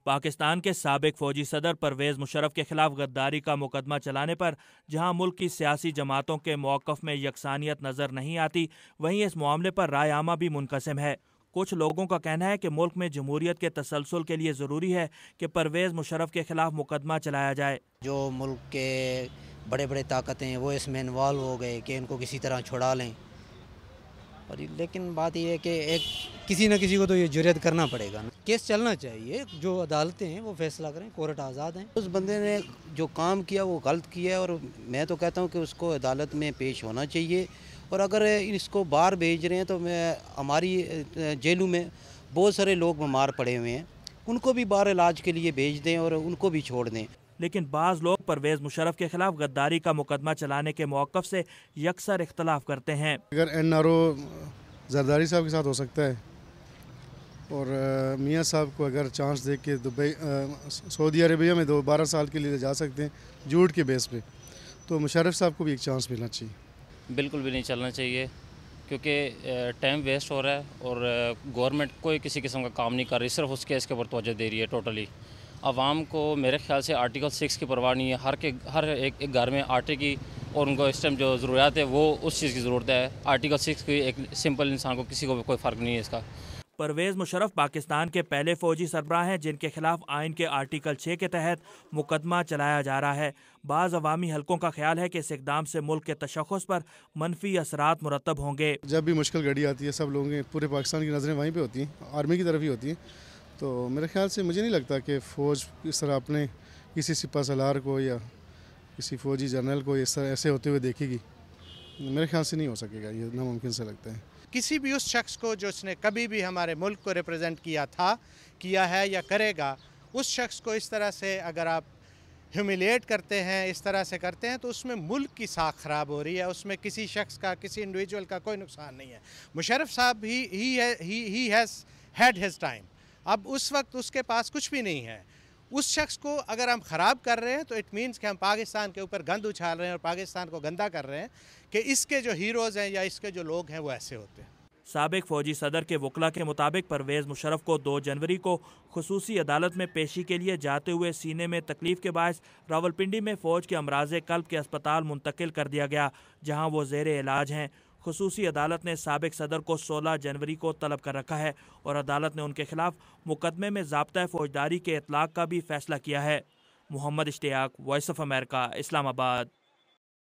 پاکستان کے سابق فوجی صدر پرویز مشرف کے خلاف غداری کا مقدمہ چلانے پر جہاں ملک کی سیاسی جماعتوں کے موقف میں یکسانیت نظر نہیں آتی، وہیں اس معاملے پر رائے عامہ بھی منقسم ہے۔ کچھ لوگوں کا کہنا ہے کہ ملک میں جمہوریت کے تسلسل کے لیے ضروری ہے کہ پرویز مشرف کے خلاف مقدمہ چلایا جائے۔ جو ملک کے بڑے بڑے طاقتیں ہیں وہ اس میں انوالو ہو گئے کہ ان کو کسی طرح چھڑا لیں، اور لیکن بات یہ ہے کہ کسی نہ کسی کو تو یہ جرأت کرنا پڑے گا نا۔ کیس چلنا چاہیے، جو عدالتیں ہیں وہ فیصلہ کریں، کورٹ آزاد ہیں۔ اس بندے نے جو کام کیا وہ غلط کیا ہے، اور میں تو کہتا ہوں کہ اس کو عدالت میں پیش ہونا چاہیے، اور اگر اس کو باہر بھیج رہے ہیں تو ہماری جیلوں میں بہت سارے لوگ بیمار پڑے ہوئے ہیں، ان کو بھی باہر علاج کے لیے بھیج دیں اور ان کو بھی چھوڑ دیں۔ لیکن بعض لوگ پرویز مشرف کے خلاف غداری کا مقدمہ چلانے کے موقف سے یکسر اختلاف کرتے ہیں۔ اگر NRO زرداری صاحب کے ساتھ ہو سکتا ہے، اور میاں صاحب کو اگر چانس دے کے دبئی سعودی عربیہ میں 12 سال کے لیے جا سکتے ہیں جھوٹ کے بیس پہ، تو مشرف صاحب کو بھی ایک چانس ملنا چاہیے۔ بالکل بھی نہیں چلنا چاہیے، کیونکہ ٹائم ویسٹ ہو رہا ہے اور گورنمنٹ کوئی کسی قسم کا کام نہیں کر رہی، صرف اس کیس کے اوپر توجہ دے رہی ہے ٹوٹلی۔ عوام کو میرے خیال سے آرٹیکل 6 کی پرواہ نہیں ہے، ہر ایک گھر میں آٹے کی اور ان کو اس ٹائم جو ضروریات ہے وہ اس چیز کی ضرورت ہے۔ آرٹیکل 6 کی ایک سمپل انسان کو کسی کو بھی کوئی فرق نہیں ہے اس کا۔ پرویز مشرف پاکستان کے پہلے فوجی سربراہ ہیں جن کے خلاف آئین کے آرٹیکل 6 کے تحت مقدمہ چلایا جا رہا ہے۔ بعض عوامی حلقوں کا خیال ہے کہ اس اقدام سے ملک کے تشخص پر منفی اثرات مرتب ہوں گے۔ جب بھی مشکل گھڑی آتی ہے سب لوگوں کی، پورے پاکستان کی نظریں وہیں پہ ہوتی ہیں، آرمی کی طرف ہی ہوتی ہیں، تو میرے خیال سے مجھے نہیں لگتا کہ فوج اس طرح اپنے کسی سپہ سالار کو یا کسی فوجی جنرل کو اس طرح ایسے ہوتے ہوئے دیکھے گی۔ میرے خیال سے نہیں ہو سکے گا، یہ ناممکن سے لگتا ہے۔ کسی بھی اس شخص کو جو اس نے کبھی بھی ہمارے ملک کو ریپرزینٹ کیا ہے یا کرے گا، اس شخص کو اس طرح سے اگر آپ ہیوملیٹ کرتے ہیں، اس طرح سے کرتے ہیں، تو اس میں ملک کی ساکھ خراب ہو رہی ہے، اس میں کسی شخص کا، کسی انڈیویجول کا کوئی نقصان نہیں ہے۔ مشرف صاحب he has had his time, اب اس وقت اس کے پاس کچھ بھی نہیں ہے۔ اس شخص کو اگر ہم خراب کر رہے ہیں تو اٹ مینس کہ ہم پاکستان کے اوپر گند اچھال رہے ہیں اور پاکستان کو گندا کر رہے ہیں کہ اس کے جو ہیروز ہیں یا اس کے جو لوگ ہیں وہ ایسے ہوتے ہیں۔ سابق فوجی صدر کے وکلاء کے مطابق پرویز مشرف کو 2 جنوری کو خصوصی عدالت میں پیشی کے لیے جاتے ہوئے سینے میں تکلیف کے باعث راولپنڈی میں فوج کے امراض قلب کے اسپتال منتقل کر دیا گیا، جہاں وہ زیر علاج ہیں۔ خصوصی عدالت نے سابق صدر کو 16 جنوری کو طلب کر رکھا ہے اور عدالت نے ان کے خلاف مقدمے میں ضابطۂ فوجداری کے اطلاق کا بھی فیصلہ کیا ہے۔ محمد اشتیاق، وائس آف امریکہ، اسلام آباد۔